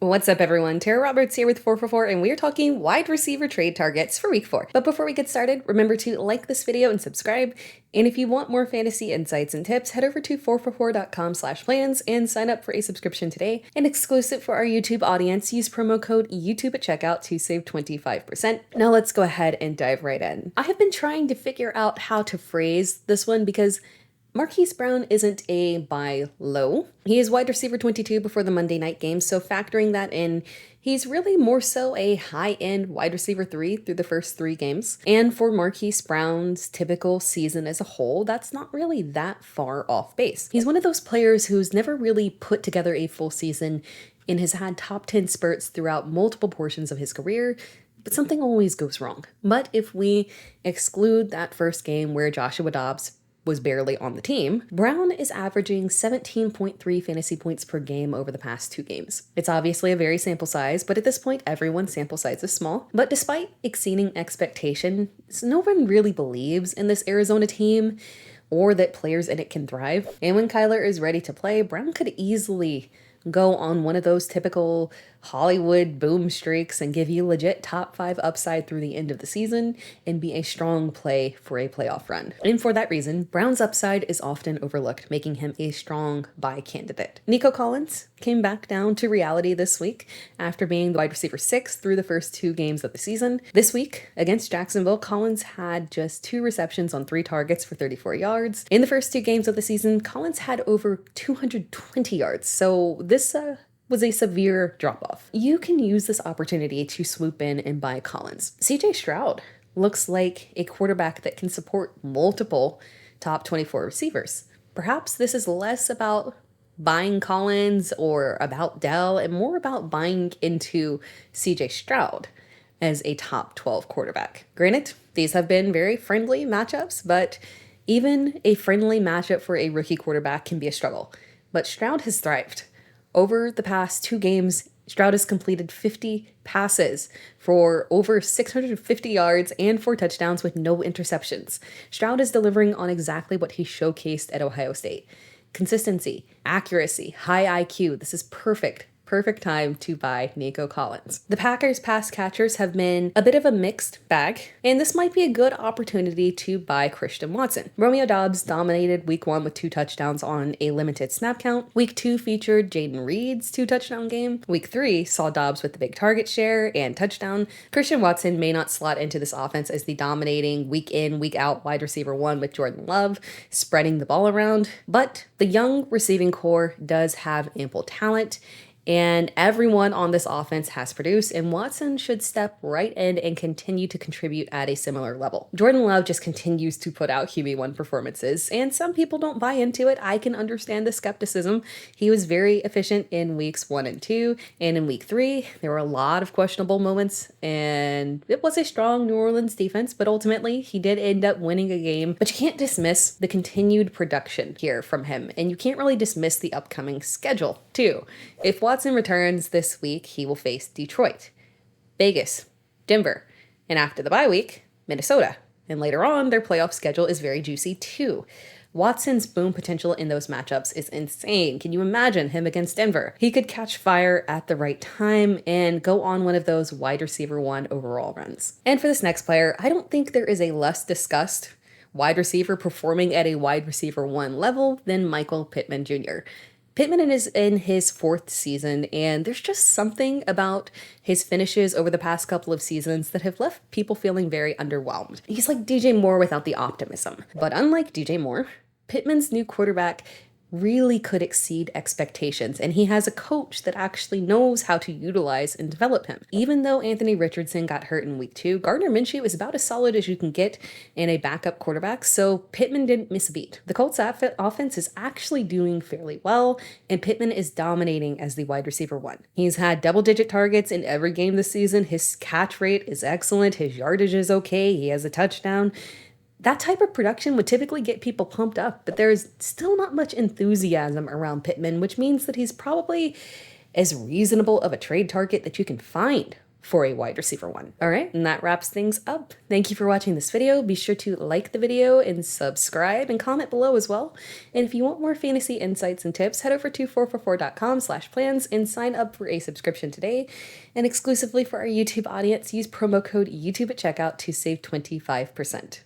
What's up, everyone? Tara Roberts here with 444, and we're talking wide receiver trade targets for week 4. But before we get started, remember to like this video and subscribe. And if you want more fantasy insights and tips, head over to 444.com/plans and sign up for a subscription today. And exclusive for our YouTube audience, use promo code YouTube at checkout to save 25%. Now let's go ahead and dive right in. I have been trying to figure out how to phrase this one because Marquise Brown isn't a buy low. He is wide receiver 22 before the Monday night game, so factoring that in, he's really more so a high-end wide receiver 3 through the first 3 games. And for Marquise Brown's typical season as a whole, that's not really that far off base. He's one of those players who's never really put together a full season and has had top 10 spurts throughout multiple portions of his career, but something always goes wrong. But if we exclude that first game where Joshua Dobbs was barely on the team, Brown is averaging 17.3 fantasy points per game over the past 2 games. It's obviously a very sample size, but at this point, everyone's sample size is small. But despite exceeding expectations, no one really believes in this Arizona team or that players in it can thrive. And when Kyler is ready to play, Brown could easily go on one of those typical Hollywood boom streaks and give you legit top 5 upside through the end of the season and be a strong play for a playoff run. And for that reason, Brown's upside is often overlooked, making him a strong buy candidate. Nico Collins came back down to reality this week after being the wide receiver 6 through the first 2 games of the season. This week against Jacksonville, Collins had just 2 receptions on 3 targets for 34 yards. In the first 2 games of the season, Collins had over 220 yards. So this was a severe drop-off. You can use this opportunity to swoop in and buy Collins. CJ Stroud looks like a quarterback that can support multiple top 24 receivers. Perhaps this is less about buying Collins or about Dell and more about buying into CJ Stroud as a top 12 quarterback. Granted, these have been very friendly matchups, but even a friendly matchup for a rookie quarterback can be a struggle. But Stroud has thrived. Over the past 2 games, Stroud has completed 50 passes for over 650 yards and 4 touchdowns with no interceptions. Stroud is delivering on exactly what he showcased at Ohio State. Consistency, accuracy, high IQ. This is perfect time to buy Nico Collins. The Packers pass catchers have been a bit of a mixed bag, and this might be a good opportunity to buy Christian Watson. Romeo Doubs dominated week 1 with 2 touchdowns on a limited snap count. Week 2 featured Jaden Reed's 2-touchdown game. Week 3 saw Doubs with the big target share and touchdown. Christian Watson may not slot into this offense as the dominating week in, week out wide receiver 1 with Jordan Love spreading the ball around, but the young receiving core does have ample talent, and everyone on this offense has produced, and Watson should step right in and continue to contribute at a similar level. Jordan Love just continues to put out QB1 performances, and some people don't buy into it. I can understand the skepticism. He was very efficient in weeks 1 and 2, and in week 3, there were a lot of questionable moments, and it was a strong New Orleans defense, but ultimately, he did end up winning a game. But you can't dismiss the continued production here from him, and you can't really dismiss the upcoming schedule, too. If Watson returns this week, he will face Detroit, Vegas, Denver, and after the bye week, Minnesota. And later on, their playoff schedule is very juicy too. Watson's boom potential in those matchups is insane. Can you imagine him against Denver? He could catch fire at the right time and go on one of those wide receiver 1 overall runs. And for this next player, I don't think there is a less discussed wide receiver performing at a wide receiver 1 level than Michael Pittman Jr. Pittman is in his 4th season, and there's just something about his finishes over the past couple of seasons that have left people feeling very underwhelmed. He's like DJ Moore without the optimism. But unlike DJ Moore, Pittman's new quarterback really could exceed expectations, and he has a coach that actually knows how to utilize and develop him. Even though Anthony Richardson got hurt in week 2, Gardner Minshew is about as solid as you can get in a backup quarterback, so Pittman didn't miss a beat. The Colts offense is actually doing fairly well, and Pittman is dominating as the wide receiver 1. He's had double-digit targets in every game this season. His catch rate is excellent. His yardage is okay. He has a touchdown. That type of production would typically get people pumped up, but there is still not much enthusiasm around Pittman, which means that he's probably as reasonable of a trade target that you can find for a wide receiver one. All right, and that wraps things up. Thank you for watching this video. Be sure to like the video and subscribe and comment below as well. And if you want more fantasy insights and tips, head over to 444.com/plans and sign up for a subscription today. And exclusively for our YouTube audience, use promo code YouTube at checkout to save 25%.